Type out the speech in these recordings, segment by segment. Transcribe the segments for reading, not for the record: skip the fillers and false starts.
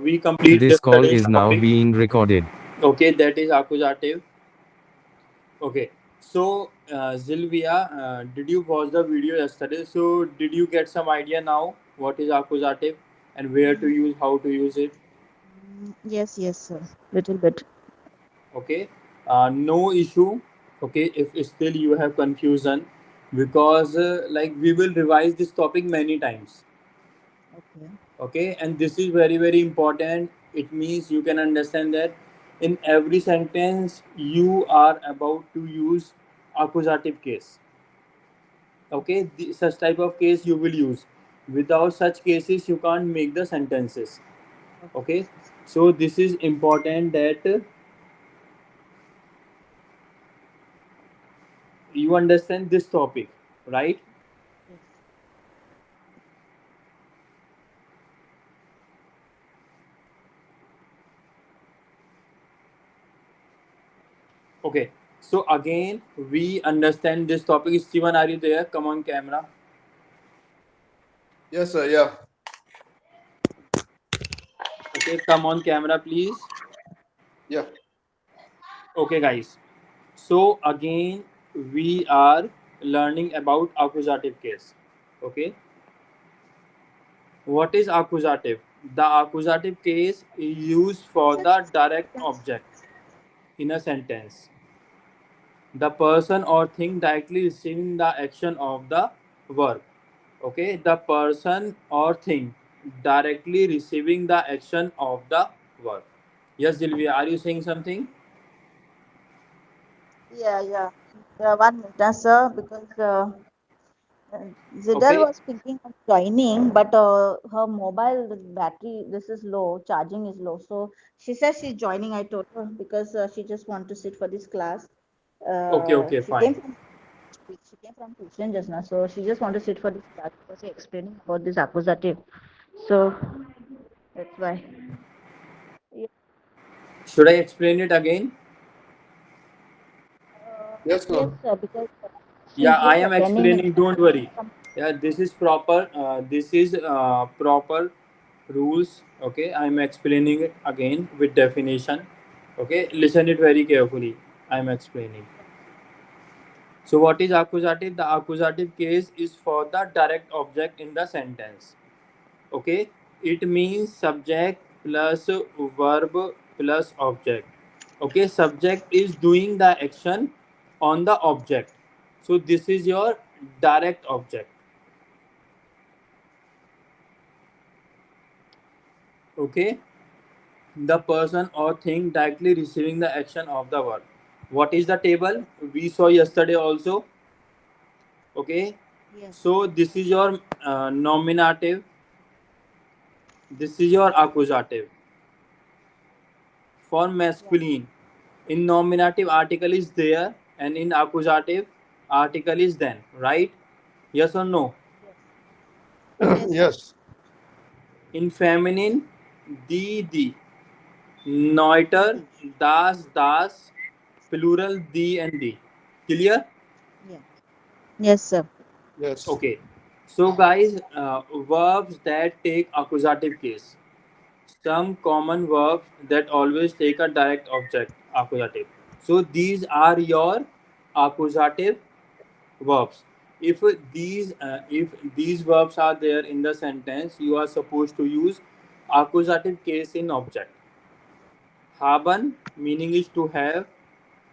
we complete This call yesterday's is now topic. being recorded. Okay, that is accusative. Okay, so Sylvia, did you watch the video yesterday? So did you get some idea now what is accusative and where to use, how to use it? Yes, yes, sir. Little bit. Okay, no issue. Okay, if still you have confusion, because like we will revise this topic many times. Okay. Okay, and this is very very important. It means you can understand that in every sentence you are about to use accusative case. Okay, such type of case you will use. Without such cases you can't make the sentences. Okay. Okay, so this is important that you understand this topic, right? Yes. Okay, so again we understand this topic. Steven, are you there? Come on camera. Yes, sir. Yeah. Okay, come on camera please. Yeah. Okay guys, so again we are learning about accusative case. Okay, what is accusative? The accusative case is used for the direct object in a sentence, the person or thing directly receiving the action of the verb. Okay, the person or thing directly receiving the action of the verb. Yes, Sylvia, are you saying something? Yeah, yeah. 1 minute, sir, because Zidal Okay, was thinking of joining, but her mobile battery, this is low, charging is low. So she says she's joining. I told her because she just want to sit for this class. okay, okay, She fine. came from tuition just now, so she just want to sit for this class because she explaining about this accusative. So that's why. Yeah. Should I explain it again? Yes, Yes, sir. sir, because Yeah, she's I just am attending explaining. Don't worry. some. Yeah, this is proper. This is proper rules. Okay, I am explaining it again with definition. Okay, listen it very carefully. I am explaining. So, what is accusative? The accusative case is for the direct object in the sentence. Okay, it means subject plus verb plus object. Okay, subject is doing the action on the object. So, this is your direct object. Okay, the person or thing directly receiving the action of the verb. What is the table we saw yesterday also? Okay, Yes. so this is your nominative, this is your accusative. For Yeah. masculine, in nominative article is there and in accusative article is then, right? Yes or no? Yes. Yes, sir. Yes. In feminine, the neuter, Didi. das, plural the and the. Clear? Yeah. Yes, sir. Yes. Okay, so guys, verbs that take accusative case. Some common verbs that always take a direct object, accusative. So these are your accusative verbs. If these verbs are there in the sentence, you are supposed to use accusative case in object. Haben meaning is to have,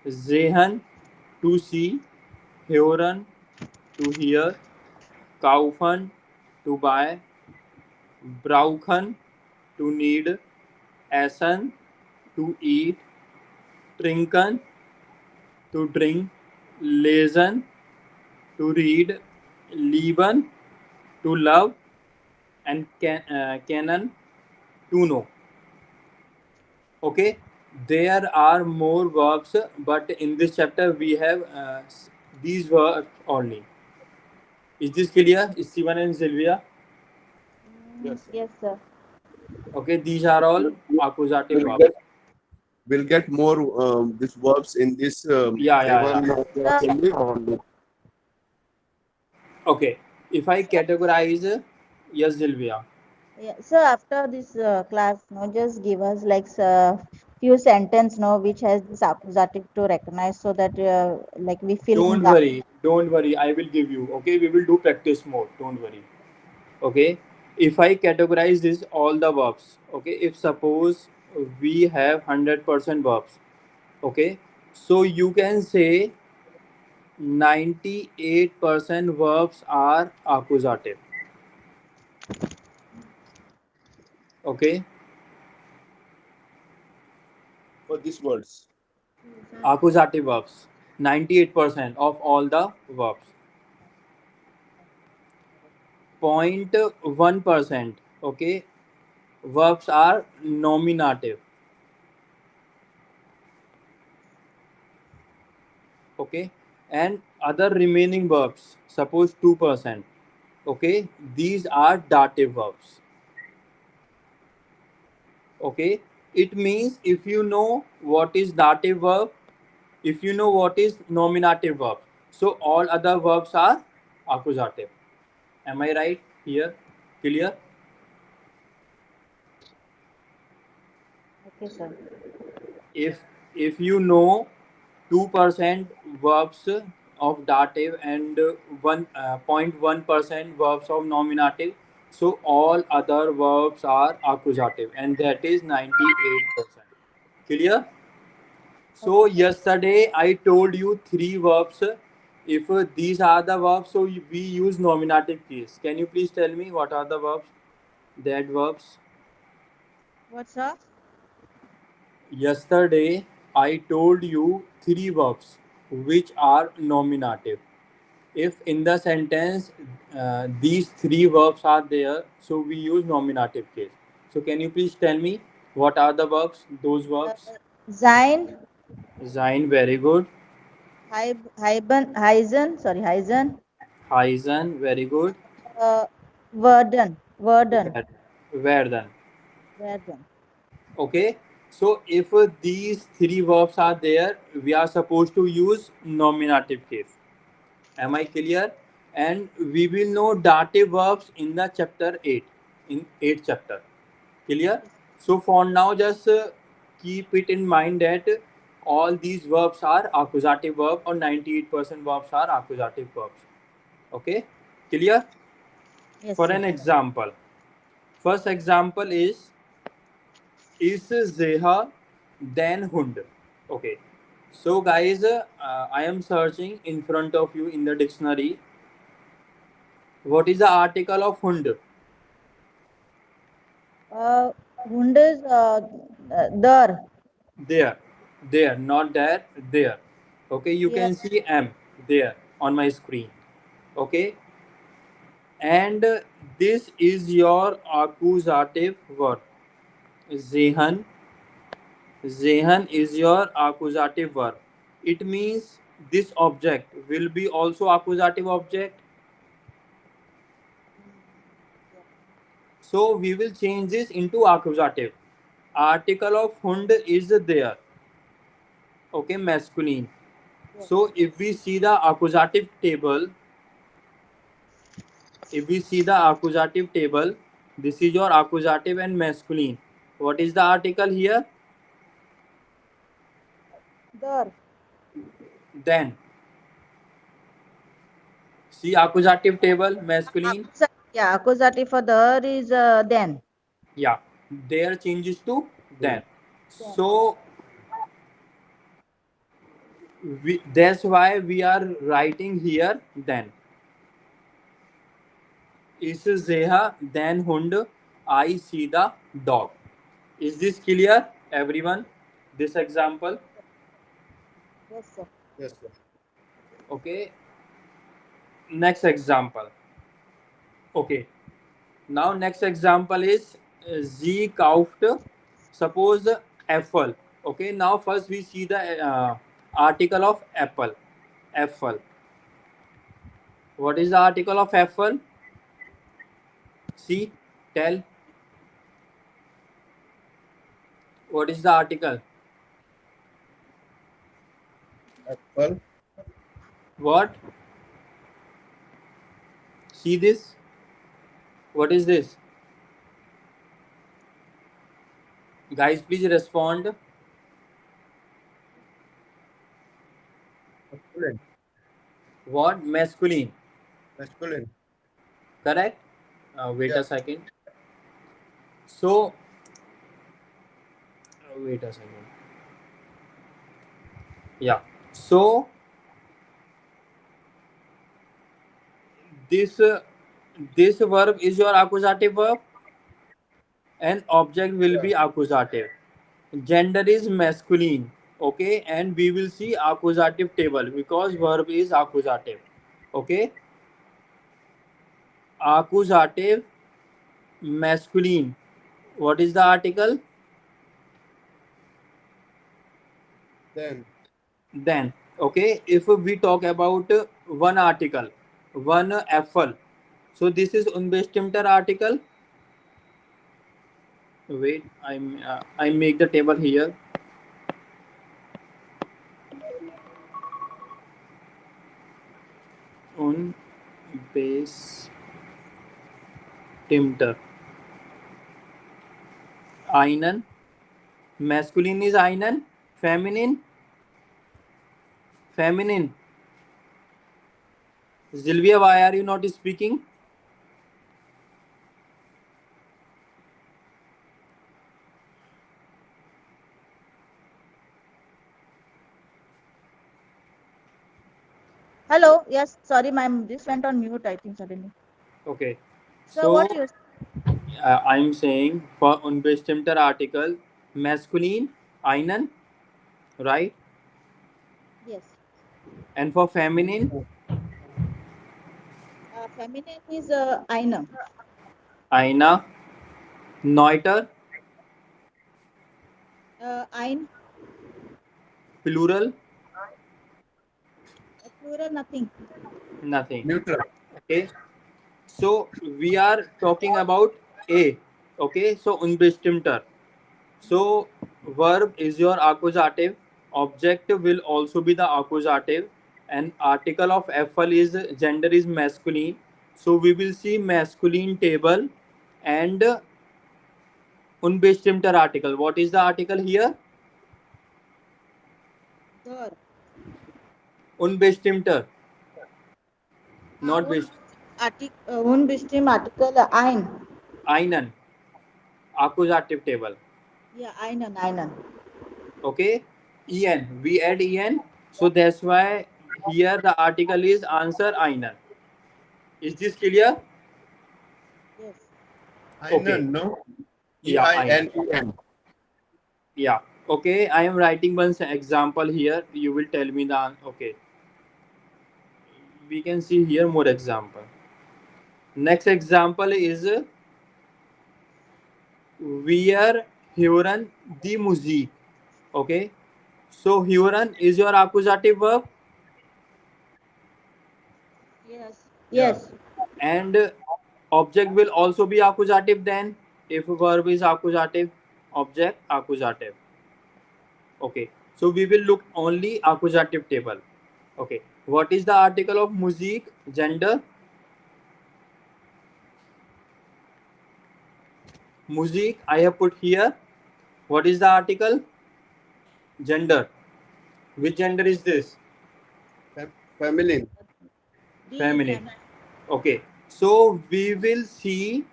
sehen to see, hören to hear, kaufen to buy, brauchen to need, essen to eat, trinken to drink, lesen to read, lieben to love, and kennen to know. Okay, there are more verbs, but in this chapter we have these verbs only. Is this clear, Steven and Sylvia? Yes, sir. Yes, sir. Okay, these are all We'll, we'll accusative we'll verbs. get we'll get more these verbs in this Yeah, yeah, yeah. A1 class Sir, only. Okay, if I categorize, yes, Sylvia. Yeah. So after this class, no, just give us like few sentence, no, which has this accusative to recognize, so that like we fill in Don't the. worry, don't worry. I will give you. Okay, we will do practice mode. Don't worry. Okay, if I categorize this all the verbs. Okay, if suppose we have 100% verbs. Okay, so you can say 98% verbs are accusative. Okay, For these words. accusative verbs. 98% of all the verbs. 0.1%. Okay, verbs are nominative. Okay, and other remaining verbs, suppose 2%. Okay, these are dative verbs. Okay, it means if you know what is dative verb, if you know what is nominative verb, so all other verbs are accusative. Am I right here? Clear? Okay, sir. If you know 2% verbs of dative and 1.1% verbs of nominative, so all other verbs are accusative, and that is 98%. Clear? So Okay, sir. yesterday I told you three verbs. If these are the verbs, so we use nominative case. Can you please tell me what are the verbs? That verbs. What's up? Yesterday I told you three verbs which are nominative. If in the sentence these three verbs are there, so we use nominative case. So can you please tell me what are the verbs? Those Uh, verbs. Sein, Sein, very good. Heisen, Heisen, very good. Werden, Werden. Werden. Okay. So if these three verbs are there, we are supposed to use nominative case. Am I clear? And we will know dative verbs in the chapter 8, in 8th chapter. Clear? Yes. So for now, just keep it in mind that all these verbs are accusative verb, or 98% verbs are accusative verbs. Okay? Clear? Yes, For sir. an example, first example is Zeha then Hund. Okay. So guys, I am searching in front of you in the dictionary. What is the article of Hund? Hundes, der. There, there, not there, there. Okay, you Here, can see M there on my screen. Okay, and this is your accusative verb. Zehan, Zehan is your accusative verb. It means this object will be also accusative object. yeah. So we will change this into accusative. Article of Hund is there. Okay, masculine. Yes. So if we see the accusative table, this is your accusative and masculine. What is the article here? Der. Then. See accusative table, masculine. Yeah, accusative for der is then. Yeah. There changes to then. Then, yes. So that's why we are writing here then. Is Zeha then Hund? I see the dog. Is this clear, everyone? This example. Yes, sir. Yes, sir. Okay. Next example. Okay. Now next example is Z kauft. Suppose apple. Okay. Now first we see the article of apple. Apple. What is the article of apple? See, tell. What is the article? Apple. What? See this. What is this? Guys, please respond. Masculine. What? Masculine. Masculine. Correct? Wait Yeah. a second. So, wait a second. Yeah. So, this this verb is your accusative verb, and object will Yeah. be accusative. Gender is masculine. Okay, and we will see accusative table because verb is accusative. Okay, accusative masculine. What is the article? Then. Then. Okay, if we talk about one article, one apple, so this is unbestimmter article. Wait, I make the table here. Unbestimmter. Einen. Masculine is einen. Feminine. Feminine. Sylvia, why are you not speaking? Hello. Yes. Sorry, my this went on mute. I think suddenly. Okay. So So what you? I'm saying for unbestimmter article, masculine, einen, right? Yes. And for feminine, Feminine is eine. einer, neuter, Ein. plural, Plural nothing. nothing. Neutral. Okay. So we are talking about a. Okay. So unbestimmter. So verb is your accusative. Object will also be the accusative. And article of FL is gender is masculine. So we will see masculine table and unbestimmter article. What is the article here? Der. Unbestimmter, not Un best. unbestimmt Artikel ein. Einen, accusative table. Yeah, einen. Okay, en. We add en, so that's why here the article is answer einen. Is this clear? Yes. Okay. Einen, no? Yeah, einen. EINEN. Yeah. Okay, I am writing one example here. You will tell me the okay. We can see here more example. Next example is wir hören die Musik. Okay. So hören is your accusative verb Yes. Yeah. Yes. and object will also be accusative then. If verb is accusative, object accusative. Okay. So we will look only accusative table. Okay. What is the article of music? Gender. Music I have put here. What is the article? Gender. Which gender is this? Feminine. Feminine. Okay. So we will see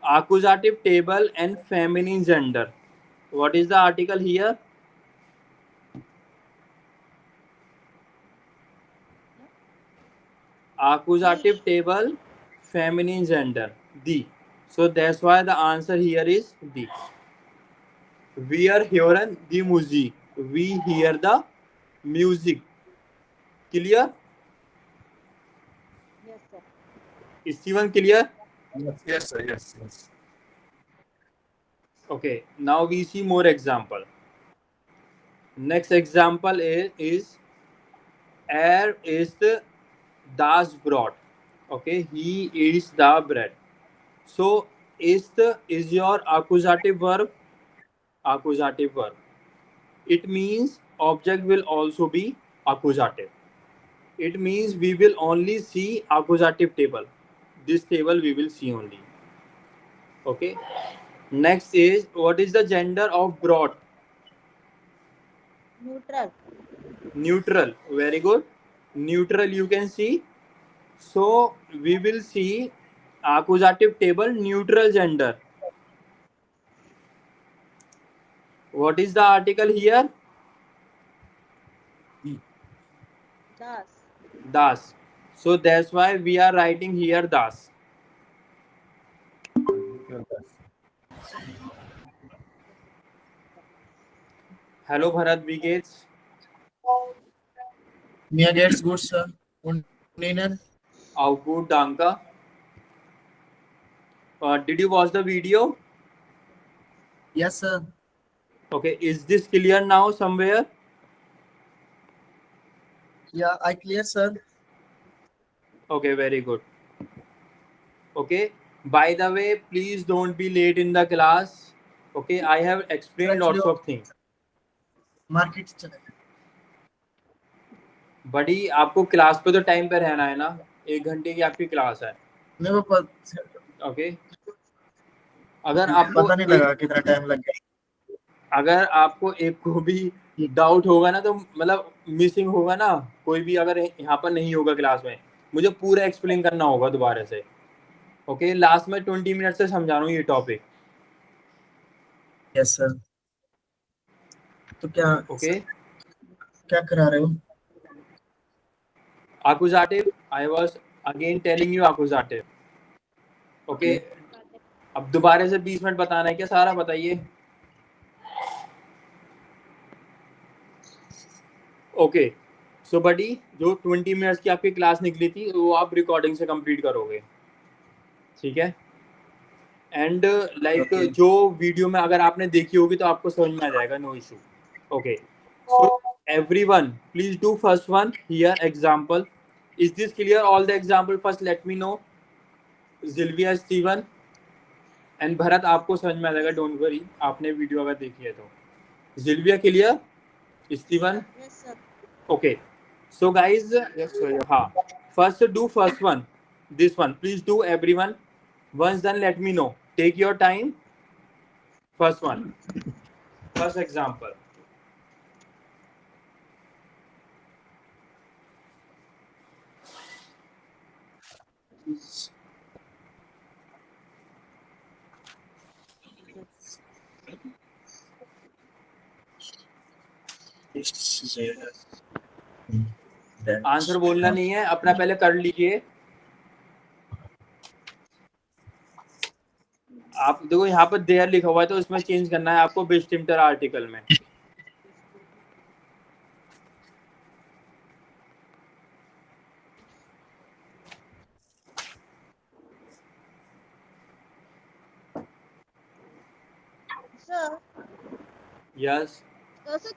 accusative table and feminine gender. What is the article here? Accusative table, feminine gender. The. So that's why the answer here is the. Wir hören die Musik. We hear the music. Clear? Yes, sir. Is Steven clear? Yes, sir. Yes. Okay. Now we see more example. Next example is Er ist das Brot. Okay. He eats the bread. So ist is your accusative verb. Accusative verb. It means object will also be accusative. It means we will only see accusative table. This table we will see only. Okay. Next is, what is the gender of brought? Neutral. Neutral. Very good. Neutral you can see. So we will see accusative table, neutral gender. What is the article here? Das. Das. So that's why we are writing here das. Hello Bharat, wie geht's? Mir geht's gut, Sir. Und Ihnen? Auch gut, danke. Did you watch the video? Yes, sir. Okay, is this clear now somewhere? Yeah, I clear, sir. Okay, very good. Okay, by the way, please don't be late in the class. Okay, I have explained Actually, lots of things. Market चले गए। बड़ी आपको class पे तो time पे रहना है ना, 1 घंटे की आपकी क्लास है. मेरे को ओके, अगर आपको पता नहीं लगा कितना टाइम लग गया। अगर आपको एक को भी डाउट होगा ना, तो मतलब मिसिंग होगा ना, कोई भी अगर यहाँ पर नहीं होगा क्लास में, मुझे पूरा एक्सप्लेन करना होगा दोबारा से. ओके, लास्ट में 20 मिनट से समझा रहा हूँ ये टॉपिक. Yes sir. तो क्या ओके, क्या करा रहे हो? accusative, I was again telling you accusative. Okay, अब दोबारा से 20 मिनट बताना है क्या? सारा बताइए. ओके, सो बडी, जो 20 मिनट्स की आपकी क्लास निकली थी वो आप रिकॉर्डिंग से कंप्लीट करोगे, ठीक है? And like Okay. जो वीडियो में अगर आपने देखी होगी तो आपको समझ में आ जाएगा, no issue. Okay, so everyone please do first one here example. Is this clear? All the example first let me know. Silvia, Steven and Bharat, आपको समझ में आ जाएगा, डोंट वरी, आपने वीडियो अगर देखी है तो. Silvia clear? Steven? Yes, sir. Okay, so guys, first do first one, this one, please do everyone. Once done, let me know. Take your time. First one, first example. Answer बोलना नहीं है, अपना पहले कर लीजिए. आप देखो यहाँ पर देयर लिखा हुआ है तो इसमें चेंज करना है आपको बिस्टिमटर आर्टिकल में. Sir, yes, sir,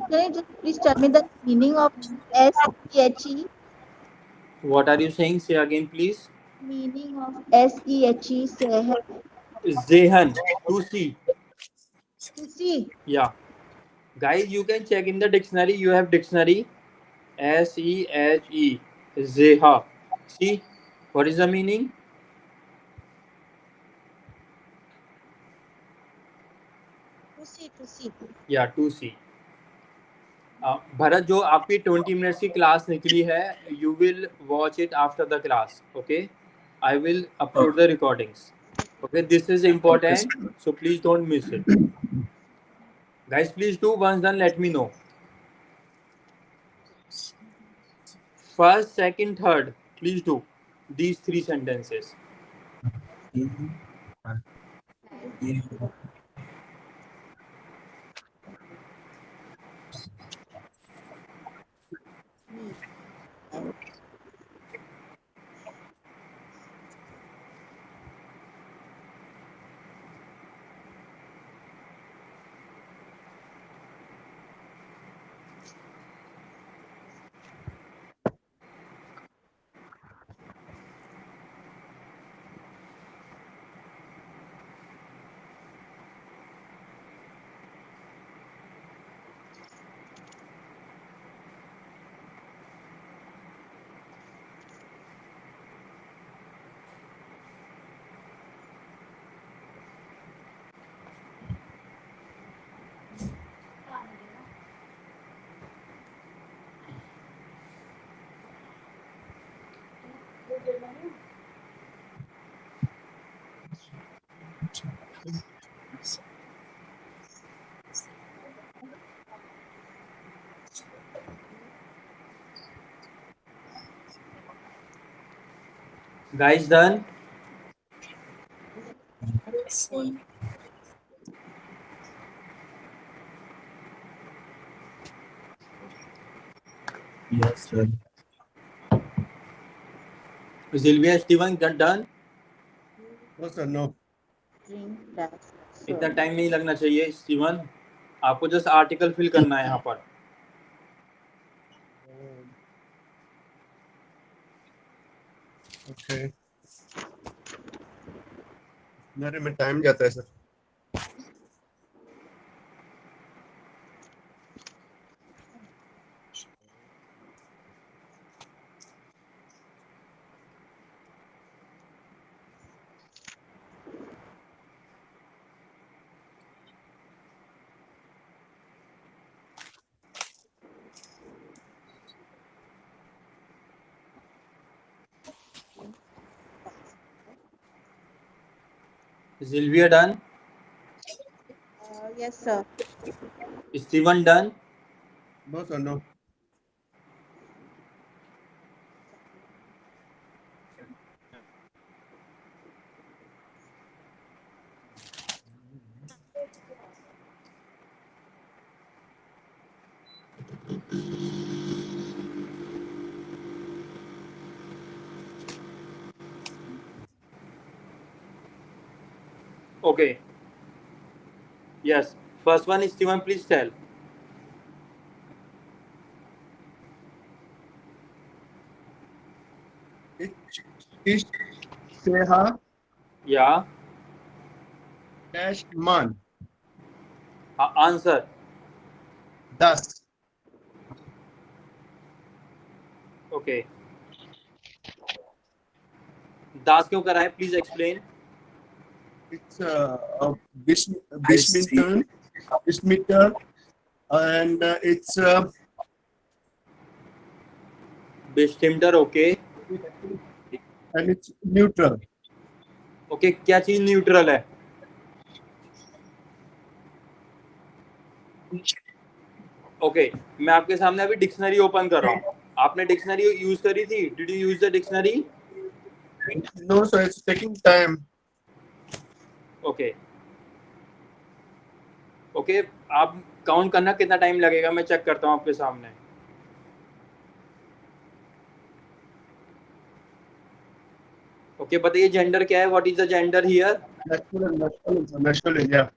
can you just please tell me the meaning of SEHE? what are you saying? Say again please. Meaning of SEHE, sehe, Zehan, to see. to see. Yeah, guys, you can check in the dictionary. You have dictionary. SEHE, Zeha. See, what is the meaning? To see, to see. या to see. Bharat, जो आपकी 20 minutes की class निकली है, you will watch it after the class. Okay, I will upload the recordings. Okay, this is important, so please don't miss it. Guys, please do. Once done, let me know. First, second, third, please do these 3 sentences. Guys, done? Yes, sir. Sylvia, Steven, done? No, sir, no. Drink that. इतना time नहीं लगना चाहिए Steven, आपको just article fill करना है यहाँ पर. Okay. मेरे में टाइम जाता है sir. Sylvia done? Yes, sir. Steven done? No, sir, no. Okay. Yes. First one, Steven, please tell. Ish Seha Yeah. dash man. Answer. 10. Okay. दास क्यों करा है? Please explain. It's Bismuth, and it's Bestimeter. Okay. and it's neutral. Okay. क्या चीज neutral है? Okay. मैं आपके सामने अभी डिक्शनरी ओपन कर रहा हूँ. आपने डिक्शनरी यूज करी थी? Did you use the dictionary? No, sir, it's taking time. Okay. Okay, आप काउंट करना कितना टाइम लगेगा, मैं चेक करता हूँ आपके सामने. ओके, बताइए जेंडर क्या है? What is the gender here? Masculine, yeah.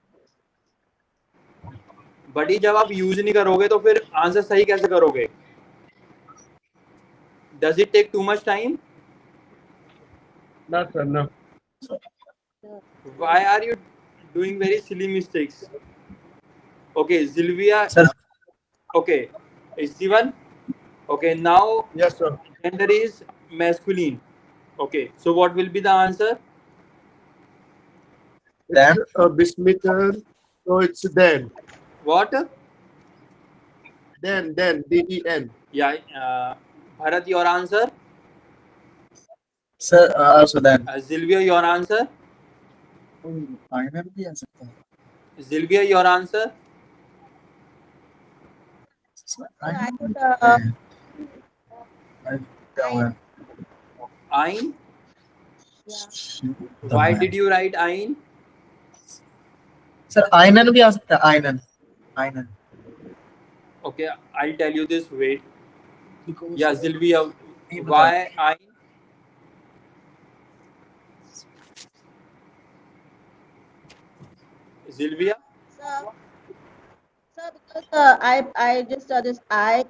But जब आप यूज नहीं करोगे तो फिर आंसर सही कैसे करोगे? Does it take too much time? No, sir, no. Why are you doing very silly mistakes? Okay, Sylvia. Sir. Okay, Steven. Okay, now Yes, sir. gender is masculine. Okay, so what will be the answer? It's Bismuth, so it's Dan. What? Dan, D-E-N. Yeah, Bharat, your answer. Sir, also then. Sylvia, your answer. Final भी आ सकता है. Sylvia, your answer. I would, Ein. yeah. Why did you write Ein? Sir आयनन भी आ सकता है. आयनन. आयनन. Okay, I'll tell you this. Wait. Because Yeah, Sylvia. Why Ein? Sylvia. Sir, because I just this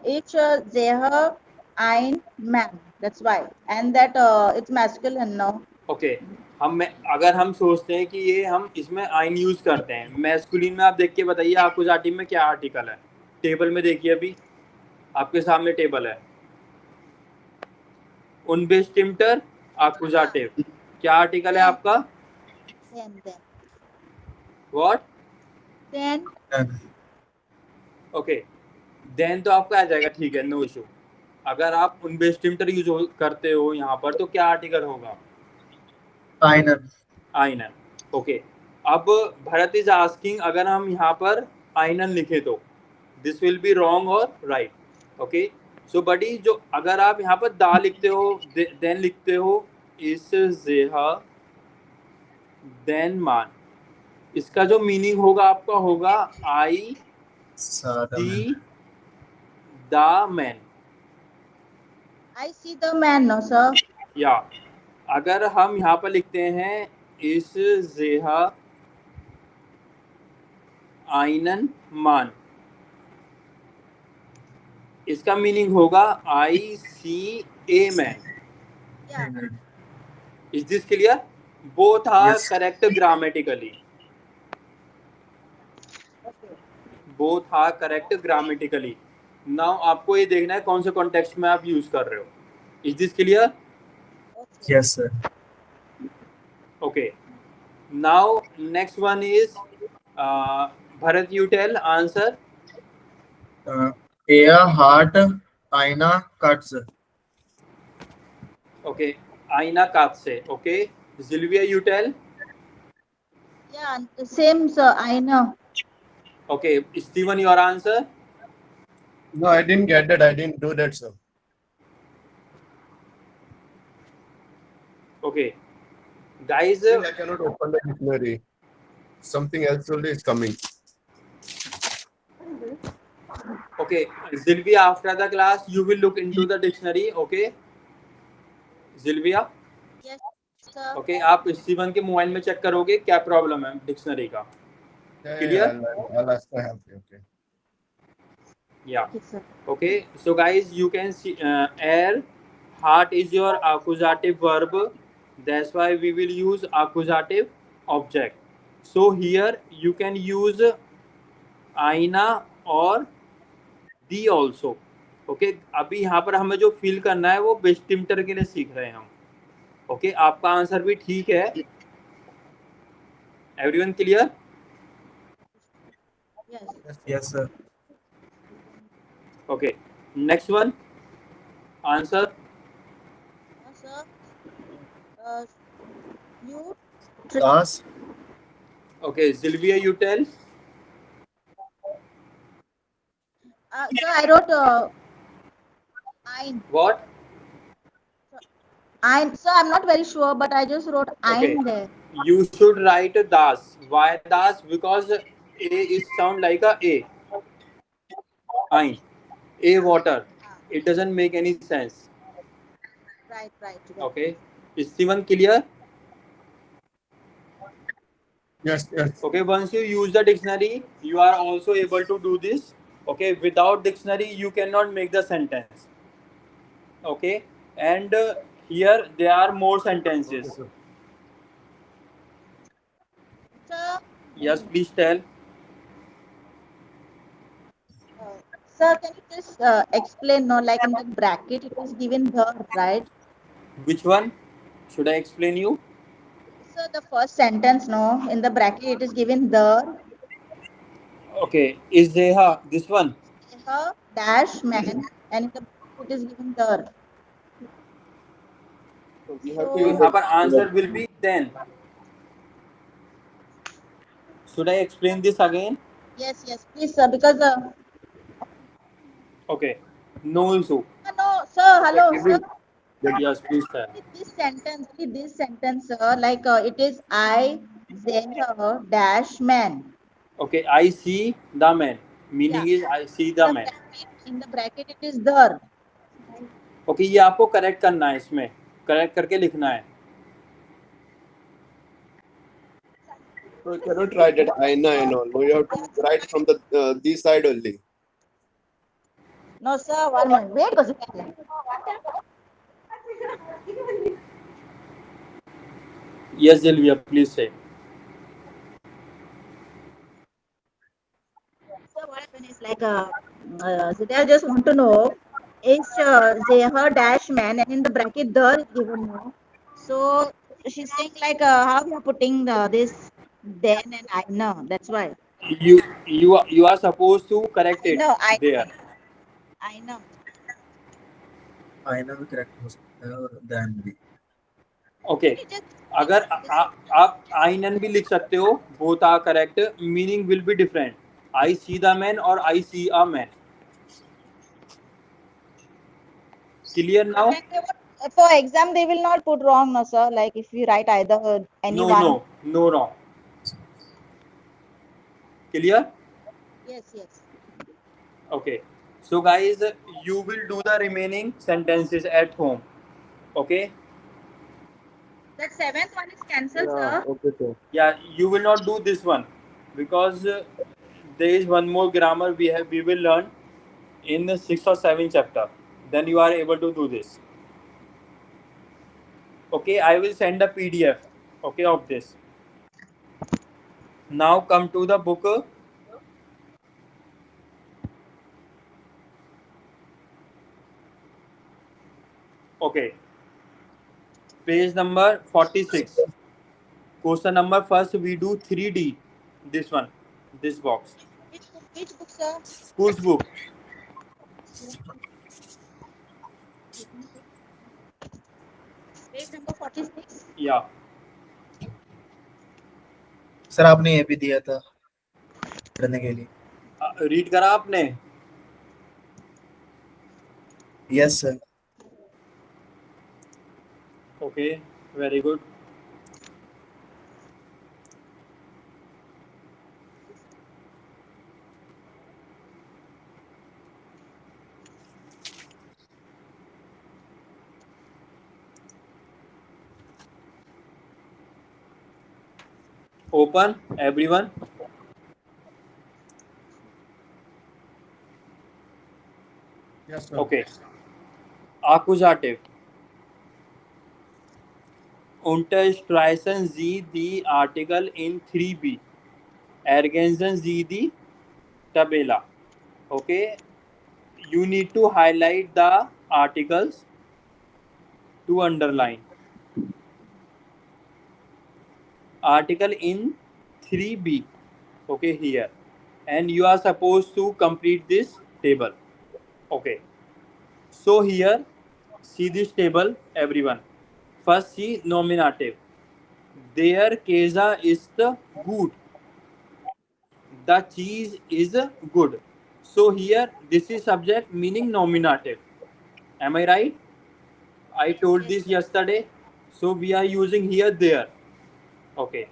ich sehr ein man. That's why, and that it's masculine now. Okay. अगर हम सोचते हैं कि ये हम इसमें आइन यूज करते हैं, मैस्कुलिन में आप देख के बताइए आकुजाटिव में क्या आर्टिकल है? टेबल में देखिए, अभी आपके सामने टेबल है. उनबेस्टिम्टर आकुजाटिव, क्या आर्टिकल है आपका? Then. What? Then. Okay, then तो आपका आ जाएगा. ठीक है, नो इशू. अगर आप उनबेस्टिमटर यूज करते हो यहाँ पर तो क्या आर्टिकल होगा? Einen. आइनन. ओके. अब भरत इज आस्किंग अगर हम यहाँ पर आइनन लिखे तो दिस विल बी रॉन्ग और राइट. ओके. सो बडी जो अगर आप यहाँ पर दा लिखते हो देन लिखते हो इस जेहा देन मान, इसका जो मीनिंग होगा आपका होगा I Saw the see man. The man. I see the man, no sir. या अगर हम यहाँ पर लिखते हैं इस जेहा आइनन मान, इसका मीनिंग होगा I see a man. Yeah. Einen. Is this clear? Both are Yes. Correct grammatically. Okay. Both are correct grammatically. Now आपको ये देखना है कौन से कॉन्टेक्स्ट में आप यूज कर रहे हो. Is this clear? Okay. Yes, sir. Okay. Now next one is Bharat you tell answer. Er hat eine Katze. Okay. आईना कात से. Okay. Silvia you tell. Yeah, same sir. I know. Okay. Steven your answer. No, I didn't get that. I didn't do that, sir. Okay. Guys Still, I cannot open the dictionary. Something else only is coming. okay, Zilvia, after the class you will look into the dictionary. Okay, Zilvia. Yes sir. Okay. आप Steven के mobile में check करोगे क्या problem है dictionary का. Yeah, Clear? I'll ask my help. Okay. या. Okay sir. Okay, so guys you can see air heart is your accusative verb, that's why we will use accusative object. So here you can use आईना और दी also. Okay. अभी यहाँ पर हमें जो feel करना है वो बेस्टिमटर के लिए सीख रहे हैं हम. ओके. आपका आंसर भी ठीक है. Everyone clear? Yes. Yes, sir. Okay. Next one answer. Sir. You. Das. Okay. Silvia you tell. Sir, I wrote ein. What? Ein. Sir, I'm not very sure, but I just wrote Okay. ein there. You should write das. Why das? Because a is sound like a a. Ein. A water. It doesn't make any sense. Right, right. Okay. Is Steven clear? Yes, yes. Okay. Once you use the dictionary, you are also able to do this. Okay. Without dictionary, you cannot make the sentence. Okay. And here there are more sentences. Sir, Yes, please tell. sir, can you just explain? No, like in the bracket, it is given the, right? Which one? Should I explain you? Sir, the first sentence, no, in the bracket, it is given the, Okay. Is Zeha this one? her dash man, and in the bracket, it is given the. So we have So- to use यहाँ पर answer will be then. Should I explain this again? Yes, yes, please, sir, because Okay. No issue. no, sir, hello, sir. Yes, please tell. This sentence, sir, like it is I, then her dash man. Okay. I see the man. Meaning is I see the man. In the bracket, it is there. Okay. ये आपको correct करना है इसमें. Correct करके लिखना है. So you cannot write it aina and all. No, you have to write from the this side only. No, sir, 1 minute. Wait, because Yes, Sylvia, please say. So what happened is like so they just want to know is her dash man, and in the bracket there is given no. So she's saying like how you are putting this then and I know that's why. You are supposed to correct it No, I there. know. आईना भी correct हो सकता है और then भी. Okay, अगर आप आइनन भी लिख सकते हो, both are correct, meaning will be different. I see the man और I see a man. Clear But now? like for exam, they will not put wrong, no sir. Like if you write either any No, one. no, no wrong. Clear? Yes, yes. Okay. So guys, you will do the remaining sentences at home. Okay? That seventh one is cancelled, Yeah, sir. okay, sir. Yeah, you will not do this one because there is one more grammar we will learn in the 6th or 7th chapter. Then you are able to do this. Okay, I will send a PDF. Okay, of this. Now come to the book. Okay, page number 46. Question number first, we do 3D. This one, this box. Which book, sir? Whose book? Page number 46. Yeah. Sir आपने ये भी दिया था पढ़ने के लिए. Read करा आपने? Yes sir. Okay, very good. Open, everyone. Yes sir. Okay. Accusative. Unterstreichen Sie die Artikel in 3b. Ergänzen Sie die Tabella. Okay. You need to highlight the articles to underline. Article in 3b. Okay, here. And you are supposed to complete this table. Okay. So here, see this table, everyone. First, see nominative. Their Keza is the good. The cheese is good. So here, this is subject meaning nominative. Am I right? I told this yesterday. So we are using here there. Okay.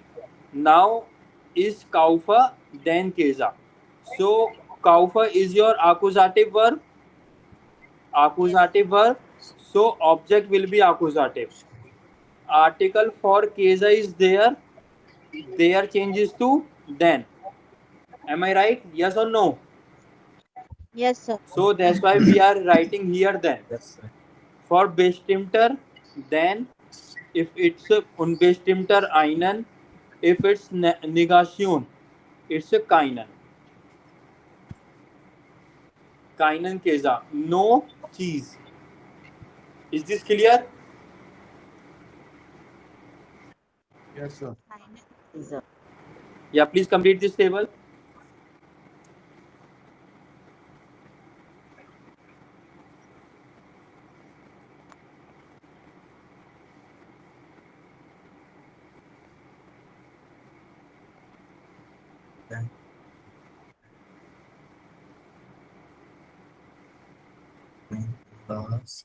Now is Kaufa then Keza. So Kaufa is your accusative verb. Accusative verb. So object will be accusative. Article for Keza is there. There changes to then. Am I right? Yes or no? Yes, sir. So that's why we are writing here then. Yes sir. For bestimmter, then if it's unbestimmter einen, if it's Negation, it's a keinen. Keinen Käse. No cheese. Is this clear? Yes sir. Sir. Yeah, please complete this table. Class.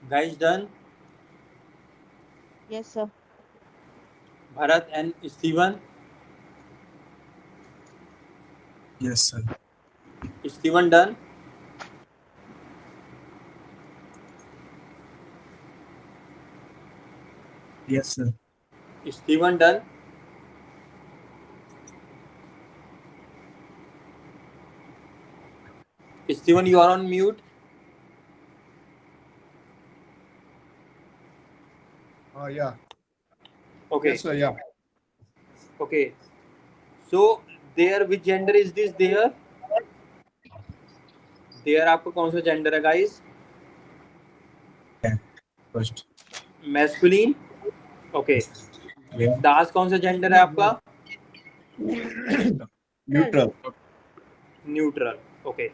Guys done? Yes, sir. Bharat and Steven? Yes, sir. Steven done? Yes, sir. Steven done? Steven, you are on mute. Yeah. Okay. Yes, sir. Yeah. Okay. So there, which gender is this there? There आपका कौन सा gender है guys? First. Masculine. Okay. Yeah. Das कौन सा gender है आपका? Neutral. Neutral. Okay.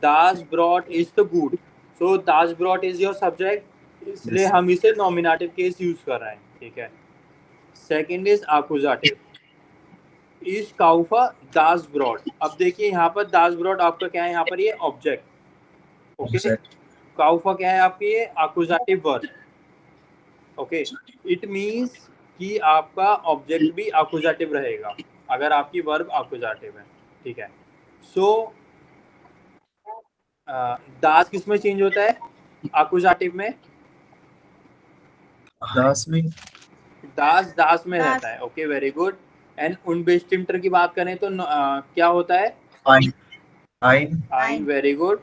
Das brought is the good. So das brought is your subject. इसलिए Yes. हम इसे nominative case use कर रहे हैं. ठीक है. Second is accusative. Is Kaufa das brought. अब देखिए यहाँ पर das brought आपका क्या है यहाँ पर ये object. Okay. Exact. Kaufa क्या है आपकी ये accusative verb. Okay. It means कि आपका ऑब्जेक्ट भी accusative रहेगा अगर आपकी वर्ब accusative है. ठीक है. So दास किस में चेंज होता है? accusative में. Das में. दास में दास. रहता है. Okay, very good. And unbestimmter की बात करें तो क्या होता है? Ein. Ein. आइन. Very good.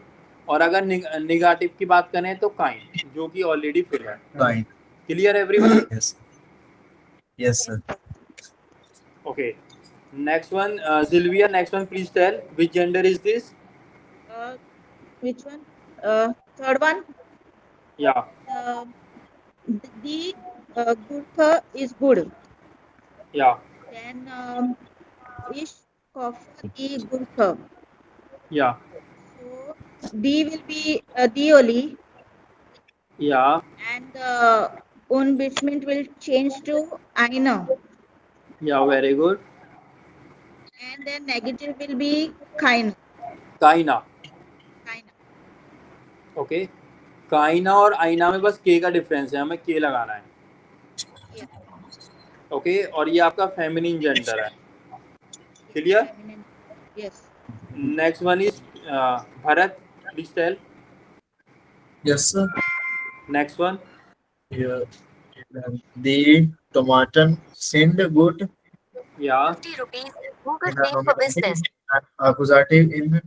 और अगर निगेटिव की बात करें तो काइंड, जो कि ऑलरेडी फिल है. Ein. Clear everyone? Yes. Yes, sir. Okay. Next one, Sylvia, next one please tell which gender is this? Which one? Third one. या. The Gurkha is good. या. Then is Kaufa the Gurkha. या. So D will be D only, या. and unbestiment will change to Aina, या. Very good. and then negative will be Kaina. काइना. Kaina. Okay. काइना और आईना में बस के का डिफरेंस है, हमें के लगाना है. ओके. और ये आपका फेमिनिन जेंडर है. Clear? Yes. Next one is Bharat, please tell. Yes, sir. Next one. Yeah. The tomato send good. या. 50 rupees. Google Pay for business. Accusative in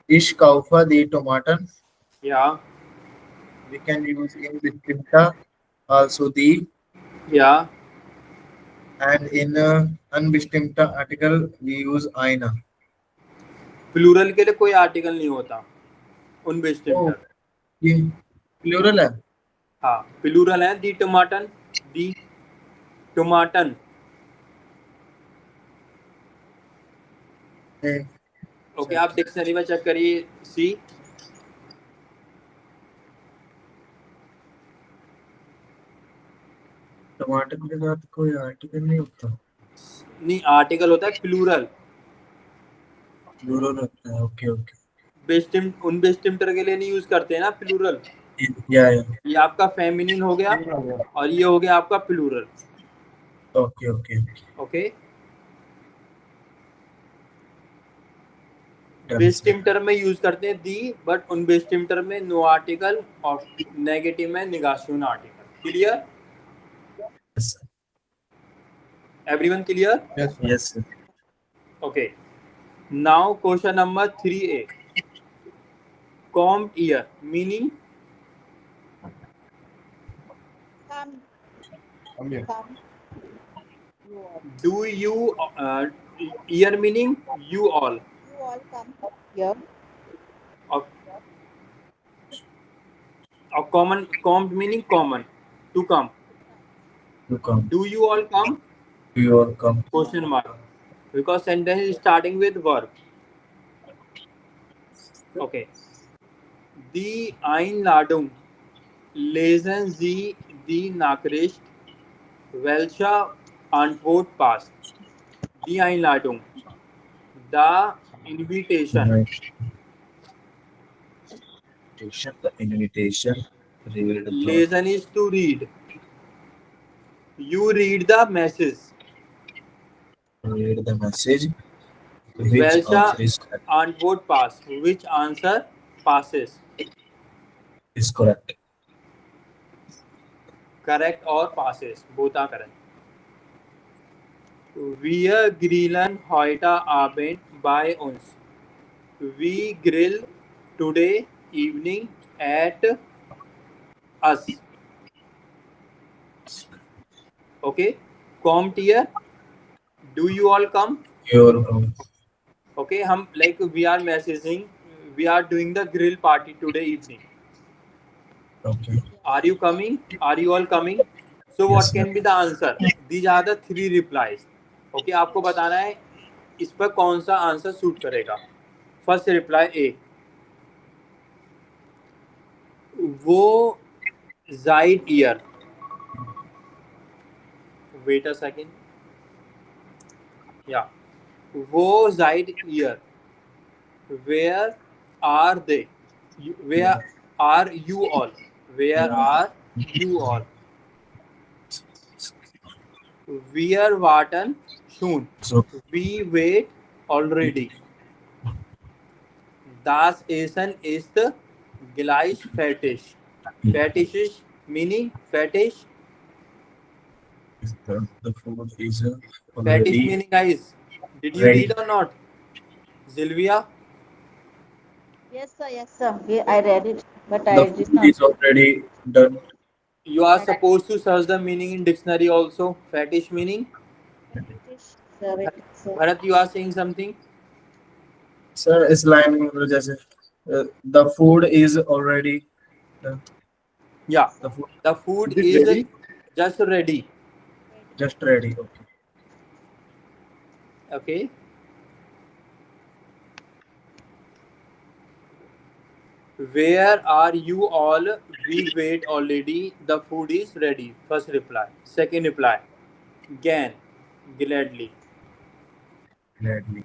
Ish Kaufa the tomato. या. We can use in Bishtimta also the, या. and in unbishtimta article we use Aina. Plural के लिए कोई article नहीं होता. unbestimmter. ये plural है. हाँ, प्लूरल है. दी टमाटन. दी टमाटन. ओके, आप डिक्शनरी में चेक करिए. सी. टमाटर के साथ कोई आर्टिकल नहीं होता. नहीं, आर्टिकल होता है प्लूरल. Plural होता है. Okay, okay. unbestimmter के लिए नहीं यूज करते हैं ना प्लूरल. Yeah, yeah. ये आपका फेमिनिन हो गया और ये हो गया आपका plural. Okay, okay. Okay. Done. बेस्टिम्टर में यूज करते हैं दी, बट unbestimmter में नो आर्टिकल और नेगेटिव में निगासियन article. Clear? Yes, sir. Everyone clear? Yes. Sir. Yes, sir. Okay. Now question number 3A. Combed ear meaning Come. Come here. Come. You all. do you ear meaning you all. You all come here. Or common, combed meaning common, to come. You come. Do you all come? You all come. Question mark. Because sentence is starting with verb. Okay. Die Einladung lesen Sie die Nachricht, welche Antwort passt. Die Einladung. The invitation. The invitation. Read the Listen is to read. You read the message. read the message. Which Welcha answer is correct? Antwort pass. Which answer passes? Is correct. Correct or passes? Both are correct. Wir grillen heute Abend bei uns. We grill today evening at us. Okay. Kommt ihr? Do you all come? Your Okay. हम like we are messaging. We are doing the grill party today evening. okay. Are you coming? Are you all coming? So what Yes, can be the answer? These are the 3 replies. Okay, आपको बताना है इस पर कौन सा answer suit करेगा. First reply A. वो जाइड ईयर. Wait a second. या वो जाइड ईयर. Where are they? Where are you all? Where are you all? We are warten soon. So We wait already. Das Essen ist gleich fertig. Fetish is meaning fetish. is the food is Fetish already meaning guys. Did you ready. read or not? Sylvia? Yes, sir. Yes, sir. Yeah, I read it, but I The did food not. is already done. You are supposed to search the meaning in dictionary also. Fetish meaning. Sir, wait, sir. Bharat, you are saying something? Sir, इस line में मतलब जैसे the food is already done. Yeah. The food The food Is it is ready? just ready. just ready. Okay. Okay. Where are you all? We wait already. The food is ready. First reply. Second reply. Gern. Gladly. Gladly.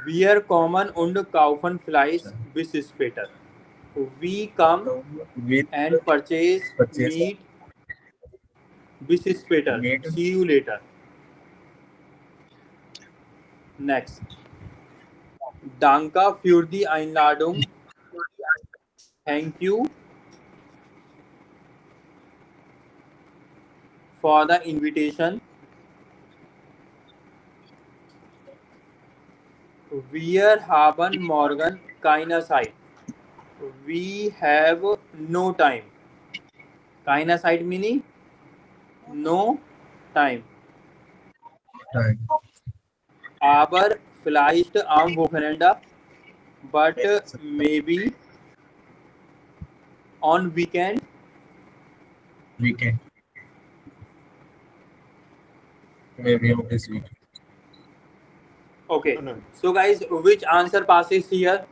Wir kommen und kaufen Fleisch bis später. We come With and purchase meat bis später. Meat. See you later. Next. Danke für die Einladung. Thank you for the invitation. Wir haben morgen keine Zeit. We have no time. Keine Zeit meaning no time. time. Aber vielleicht am Wochenende, but maybe on weekend. Weekend. Maybe on this week. Okay. No. So guys, which answer passes here?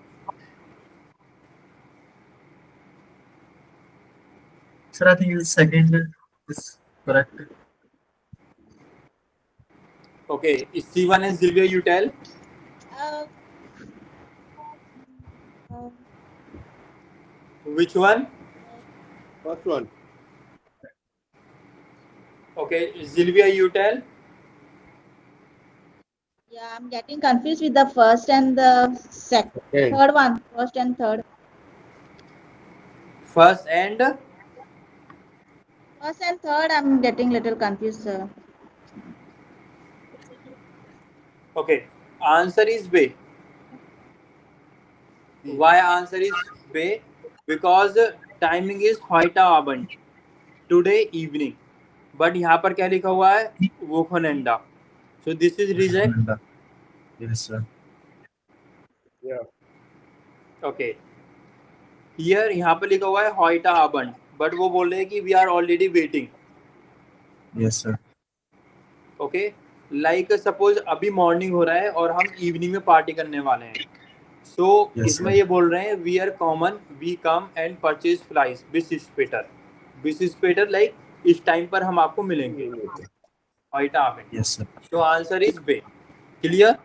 Sir, I think the second is correct. Okay. Steven and Sylvia, you tell. Uh, Which one? First one. Okay. Sylvia, you tell. yeah, I'm getting confused with the first and the Okay. third one. First and third. First and First and third, I'm getting little confused, sir. okay. Answer is B. Why answer is B? Because timing is heute Abend. Today evening. But यहाँ पर क्या लिखा हुआ है? Wochenende. So this is reject. Yes, sir. Yeah. Okay. Here यहाँ पर लिखा हुआ है heute Abend. But वो बोल रहे हैं कि we are already waiting. Yes, sir. Okay. Like suppose अभी मॉर्निंग हो रहा है और हम इवनिंग में पार्टी करने वाले हैं. So Yes, इसमें sir. ये बोल रहे हैं we are common, we come and purchase flies. Bis später. Bis später like इस टाइम पर हम आपको मिलेंगे. heute Abend. Yes, sir. So answer is B. Clear?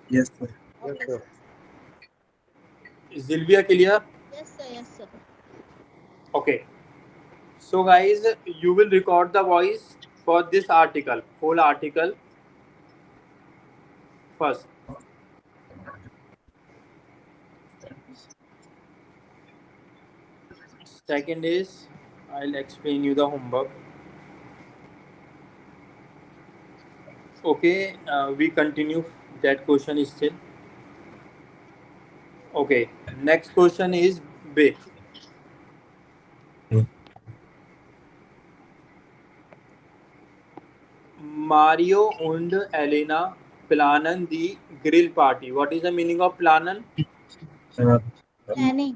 Yes, sir. Yes, sir. Sylvia clear? Yes, sir. Yes, sir. Okay. So guys, you will record the voice for this article, whole article first. Second is, I'll explain you the homework. Okay, we continue. That question is still. Okay, next question is B. Mario und Elena planen die grill party. What is the meaning of planen? Planning.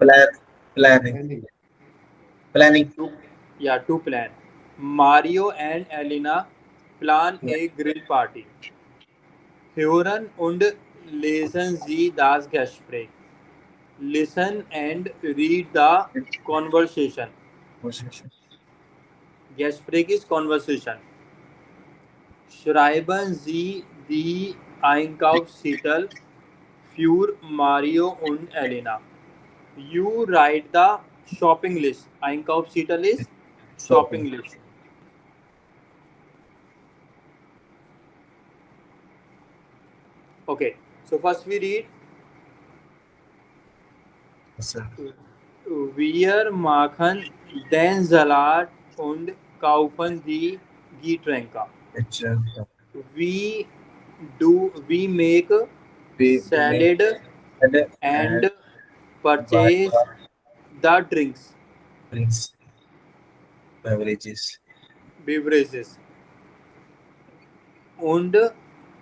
Planning. Yeah, to plan. Mario and Elena plan a grill party. Hören und lesen Sie das Gespräch. Listen and read the conversation. Gespräch is conversation. Schreiben Sie die Einkaufszettel für Mario und Elena. You write the shopping list. Einkaufszettel is shopping list. Okay, so first we read. Wir machen den Salat und kaufen die Getränke. We make salad and purchase the drinks, beverages. Und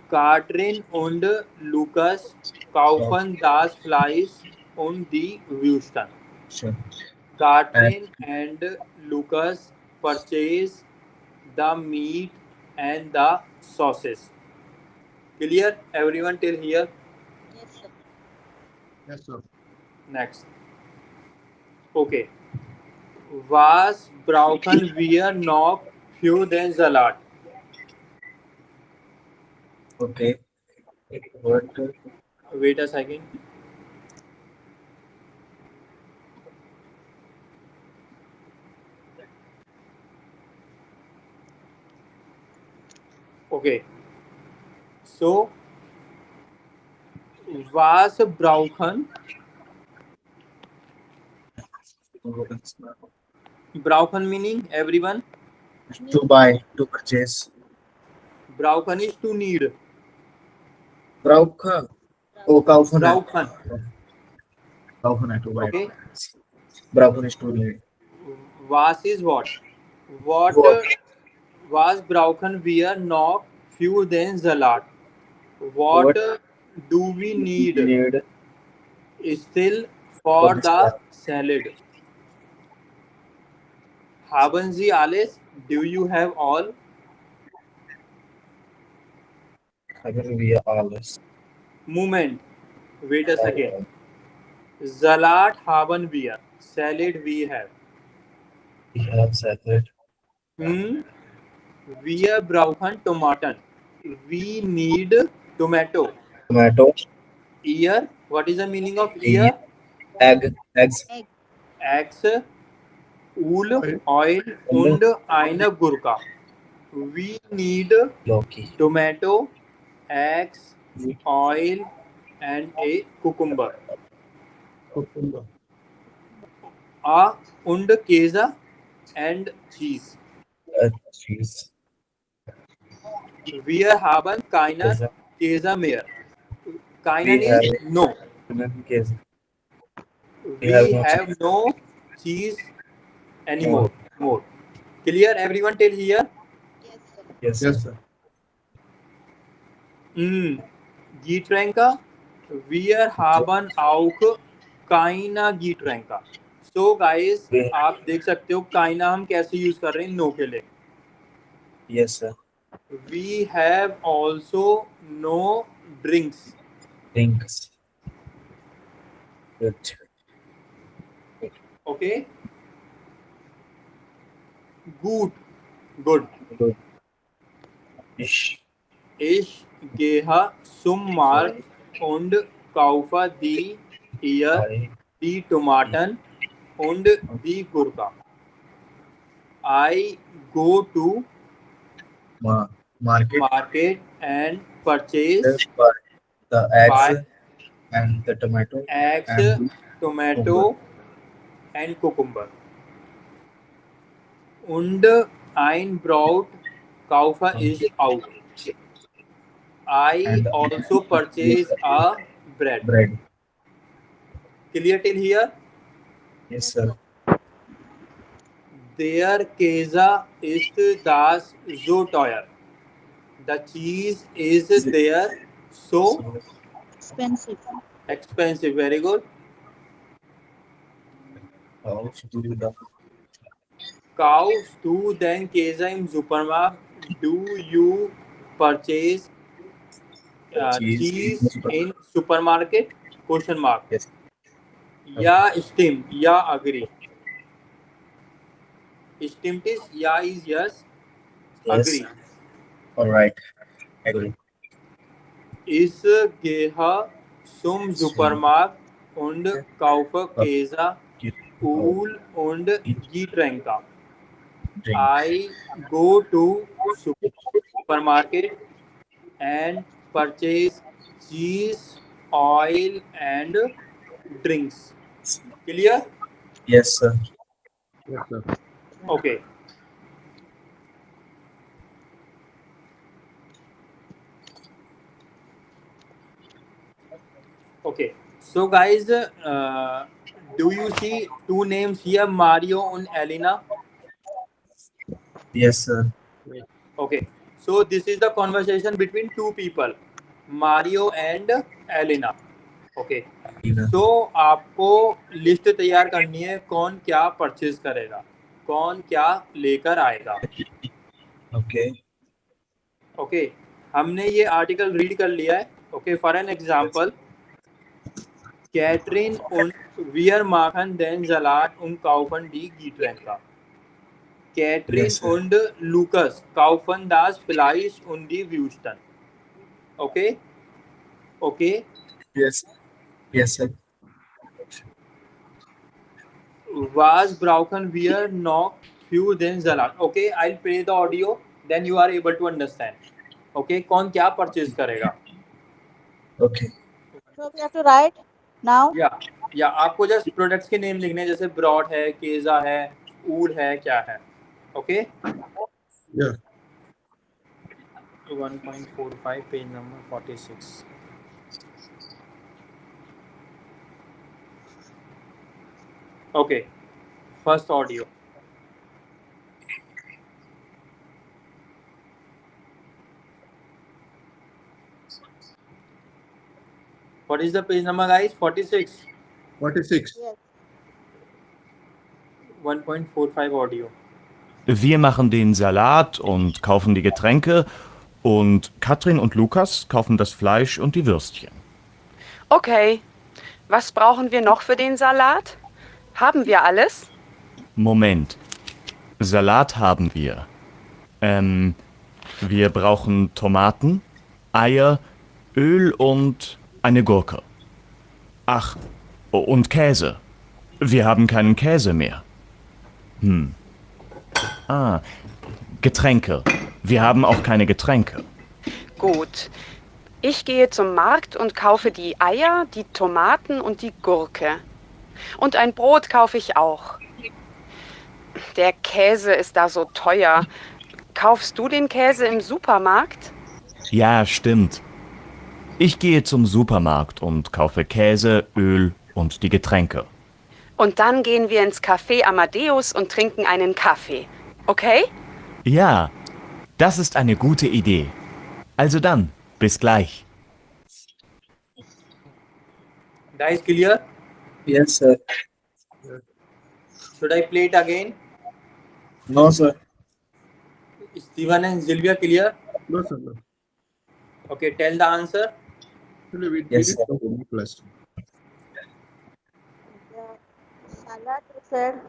Katrin und Lukas kaufen das Fleisch und die Würsten. Katrin and Lucas purchase the meat and the sauces. Clear? Everyone till here? Yes, sir. Yes, sir. Next. Okay. Was brauchen wir noch für den Salat? Okay. What? Wait a second. Okay. So, was brauchen? Brauchen meaning everyone. To buy, to purchase. Brauchen is to need. Brauchen. Oh, kaufen. Brauchen. Kaufen, to buy. Okay. Brauchen is to need. Was is what? What was brauchen wir noch für den Salat? What do we need still for the salad? Haben Sie alles? Do you have all? Haben wir alles. Moment. Wait a second. Salat haben wir. Salad we have. We have salad. Wir brauchen Tomaten. We need tomato. Tomato. Ear. What is the meaning of ear? Eggs. Eggs. Oil und eine Gurke. We need Loki. tomato, eggs, oil, and a cucumber. Und Käse and cheese. Cheese. Wir haben keine Käse mehr. Keinen is no. Käse. We have no cheese anymore. More. Clear? Everyone till here? Yes, sir. Yes, sir. Getränke. Wir haben auch keine Getränke. So guys, आप देख सकते हो काइना हम कैसे use कर रहे हैं no के लिए. Yes, sir. We have also no drinks. Drinks. Good. Okay. Good. Ich gehe zum Markt und kaufe die Eier, die Tomaten und die Gurke. I go to market market and purchase the eggs buy and the tomato eggs, and tomato, and cucumber. Und ein Brot kaufe ich auch. I and also purchase a bread. bread. Clear till here? Yes, sir. Der Käse ist das so teuer. The cheese is there so Expensive. expensive. Very good. Kaufst du the Kaufst du den Käse im Supermarkt? Do you purchase cheese cheese in supermarket? Question mark. Yes. Yeah, stem. Yeah, agree. Stem is yeah is yes. Yes. Agree. All right. Agree. Ich gehe zum Supermarkt und kaufe Käse, Öl und Getränke. Drink. I go to supermarket and purchase cheese, oil and drinks. Clear? Yes, sir. Yes, sir. Okay. Okay. So guys, do you see two names here, Mario and Elena? Yes, sir. Okay. So this is the conversation between two people, Mario and Elena. Okay. So आपको list तैयार करनी है कौन क्या purchase करेगा, कौन क्या लेकर आएगा. Okay. ओके हमने ये आर्टिकल रीड कर लिया है. Okay for an example, Catherine und wir machen den Salat und kaufen die Getränke. Catherine Yes, sir. und Lukas kaufen das Fleisch und die Würsten. Okay? Okay? Yes. Yes, sir. Was brauchen wir noch für den Salat? Okay, I'll play the audio, then you are able to understand. Okay, कौन क्या purchase करेगा? Okay. So we have to write now. या आपको just products के name लिखने हैं, जैसे broad है, केजा है, ऊल है, क्या है. Okay Yeah. 1.45 page number 46. Okay, first audio. What is the page number, guys? 46. 46. Yes. 1.45 Audio. Wir machen den Salat und kaufen die Getränke und Katrin und Lukas kaufen das Fleisch und die Würstchen. Okay. Was brauchen wir noch für den Salat? Haben wir alles? Moment. Salat haben wir. Wir brauchen Tomaten, Eier, Öl und eine Gurke. Ach, und Käse. Wir haben keinen Käse mehr. Getränke. Wir haben auch keine Getränke. Gut. Ich gehe zum Markt und kaufe die Eier, die Tomaten und die Gurke. Und ein Brot kaufe ich auch. Der Käse ist da so teuer. Kaufst du den Käse im Supermarkt? Ja, stimmt. Ich gehe zum Supermarkt und kaufe Käse, Öl und die Getränke. Und dann gehen wir ins Café Amadeus und trinken einen Kaffee. Okay? Ja, das ist eine gute Idee. Also dann, bis gleich. Guys, clear? Yes, sir. Should I play it again? No, sir. Steven and Sylvia, clear? No, sir. No. Okay, tell the answer. Actually, we Yes, did sir. the homework last. Salat you said.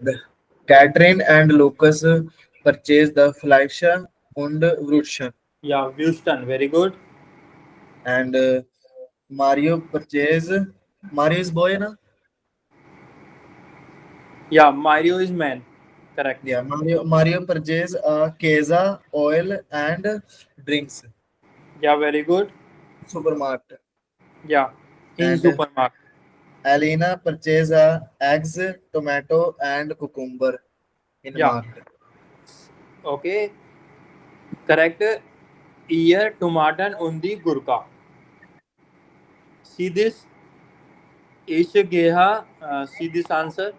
The Catherine and Lucas purchased the Fleisch und Würstchen, Yeah, Houston, very good. and Mario purchased. Mario is boy, na? Yeah, Mario is man. Correct. Yeah, Mario purchase Keza oil and drinks. Yeah, very good. Supermarket. Yeah, in And supermarket. Alina purchase eggs, tomato, and cucumber in Yeah. market. Okay. Correct. Ear, tomato, undi, gurka. See this? Ich gehe. See this answer?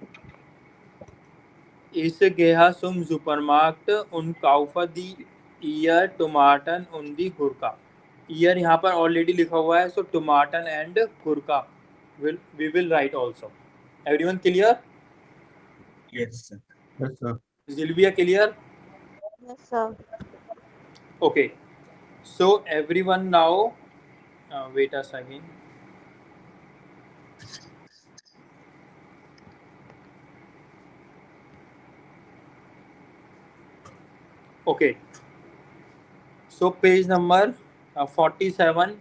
Ich gehe zum Supermarkt und kaufe die Ear, Tomaten und die Gurka. Ear यहाँ पर already लिखा हुआ है, so tomaten and gurka we will write also. Everyone clear? Yes, sir. Yes, sir. Zilvia clear? Yes, sir. Okay. So everyone now, wait a second. Okay. So page number 47,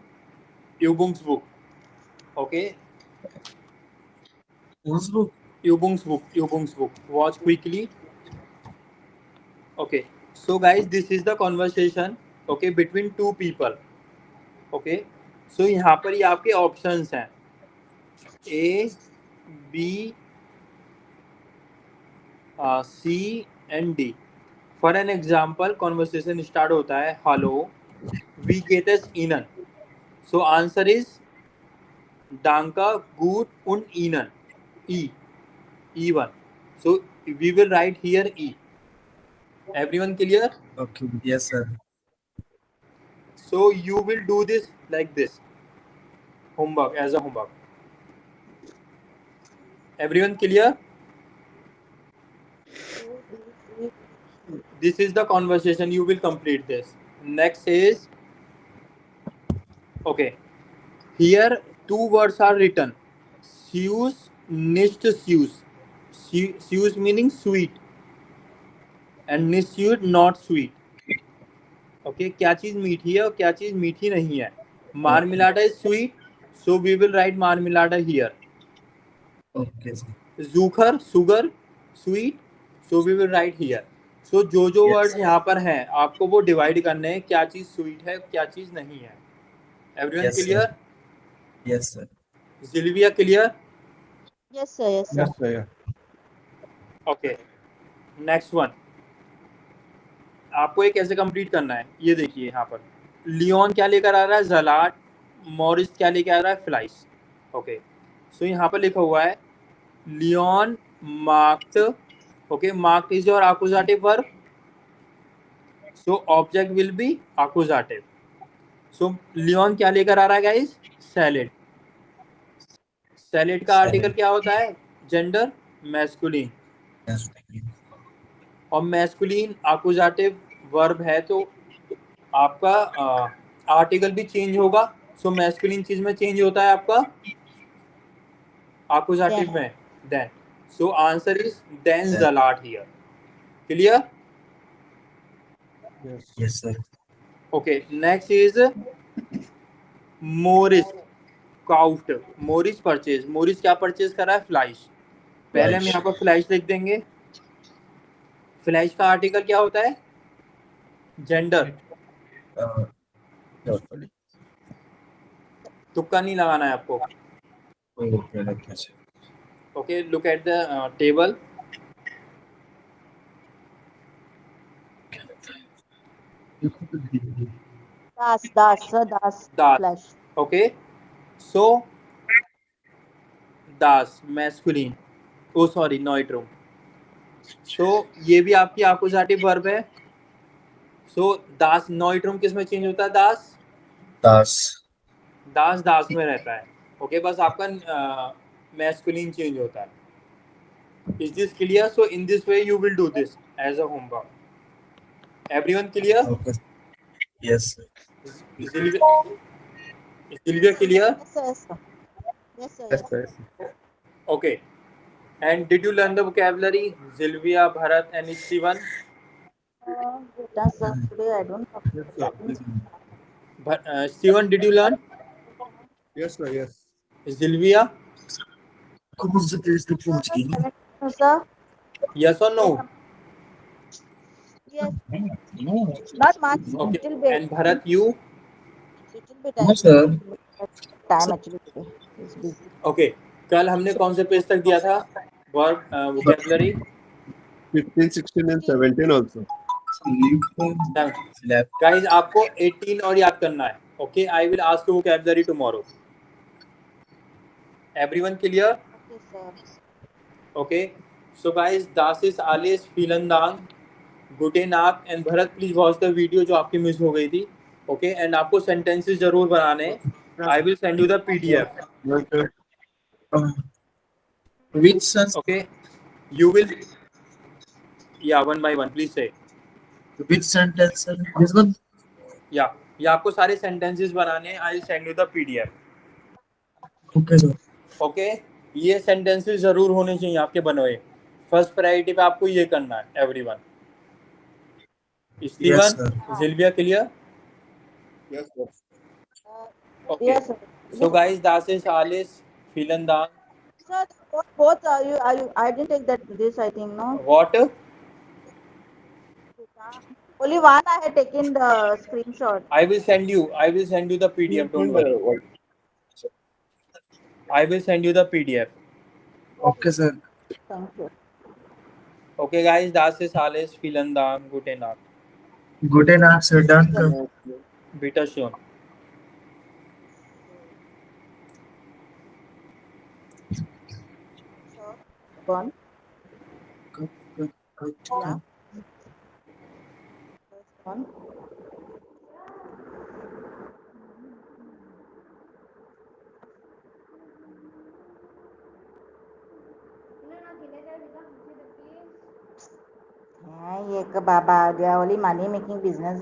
Übungsbuch. Okay. Whose book? Übungsbuch. Watch quickly. Okay. So guys, this is the conversation, okay, between two people. Okay. So यहाँ पर ये आपके options हैं A, B, C and D. For an example, conversation start होता है Hello, wie geht es Ihnen? So answer is Danke, gut und Ihnen. E1. So we will write here E. Everyone clear? Okay. Yes, sir. So you will do this like this. Homework, as a homework. Everyone clear? This is the conversation. You will complete this. Next is, okay. Here two words are written. Süß, nicht süß. Süß meaning sweet. And nicht sweet, not sweet. Okay, क्या चीज मीठी है और क्या चीज मीठी नहीं है. Marmelada is sweet, so we will write marmelada here. Okay, sir. Zucker, sugar, sweet, so we will write here. So जो Yes. वर्ड्स यहाँ पर हैं आपको वो डिवाइड करने हैं, क्या चीज स्वीट है क्या चीज नहीं है. Everyone Yes, clear? sir. Yes, sir. Sylvia clear? Yes, sir. Yes, sir. Yes, sir. Yeah. Okay. Next one. आपको ये कैसे कंप्लीट करना है ये देखिए यहाँ पर. लियोन क्या लेकर आ रहा है? जलाट. मॉरिस क्या लेकर आ रहा है? फ्लाइस. ओके. सो यहाँ पर लिखा हुआ है Leon marked. Okay, marked is your accusative verb. So object will be accusative. So Leon क्या लेकर आ रहा है गाइस? सैलेड. सैलेड का आर्टिकल क्या होता है? Gender, masculine. Yes. और मैस्कुलिन accusative वर्ब है तो आपका आर्टिकल भी चेंज होगा. सो मैस्कुलिन चीज में चेंज होता है आपका accusative में then. So answer is then Zalat here. Clear? Yes. Yes, sir. Okay. Next is Morris Kauft. Morris purchase. Morris क्या परचेज कर रहा है? फ्लाइश. पहले हम यहाँ पर फ्लाइश लिख देंगे. फ्लाइश का आर्टिकल क्या होता है? जेंडर. Totally. तुक्का नहीं लगाना है आपको. Okay, okay, sir. Okay, look at the table. Das, sir, das. Das. Flash. Okay. So das masculine. Oh sorry, neutrum. So ये भी आपकी accusative verb है. So das neutrum किस में चेंज होता है? das. दास में रहता है. ओके, बस आपका मैस्कुलिन चेंज होता है. Is this clear? So in this way you will do this as a homework. Everyone clear? Okay. Yes, sir. Sylvia clear? Yes, sir. Yes, sir. Yes, sir. Yes, sir. Okay. And did you learn the vocabulary? Sylvia, Bharat and Steven. Yes, sir. Today I don't have. Yes, sir. Steven, did you learn? Yes, sir. Yes. Sylvia, कौन सा test पूछ गई? Sir. Yes और no? Yes, not much. Okay. Little bit. And Bharat, you? Little bit. No, sir. Time actually today. It's busy. Okay. कल हमने कौन से page तक दिया था? Verb vocabulary 15, 16, and 17 also. Left. Guys आपको 18 और याद करना है. Okay, I will ask you vocabulary tomorrow. Everyone clear? Okay, sir. Okay. So guys, das ist alles. Vielen Dank. Guten Nacht. And Bharat, please watch the video जो आपकी miss हो गई थी. Okay. And आपको sentences जरूर बनाने हैं. I will send you the PDF. Okay. Which son? Okay. You will. Yeah, one by one. Please say. Which sentence, sir? This one? Yeah. ये आपको सारे sentences बनाने हैं. I will send you the PDF. Okay, sir. Okay ये sentences जरूर होने चाहिए आपके बने हुए. फर्स्ट प्रायोरिटी पे आपको ये करना है. Everyone. Yes, Steven, sir. Sylvia clear? Yes, sir. Okay. Yes, sir. So guys das ist alles. Vielen Dank. Sir, both are you? I didn't take that. This I think no. What? Only one I had taken the screenshot. I will send you the PDF. Don't worry. I will send you the PDF. Okay, sir. Thank you. Okay guys, das ist alles. Vielen Dank. Gute Nacht. Gute Nacht, sir. Danke. Bitte schön. One. Good. Yeah. One. Yeah, ये बाबा, they are only money making business.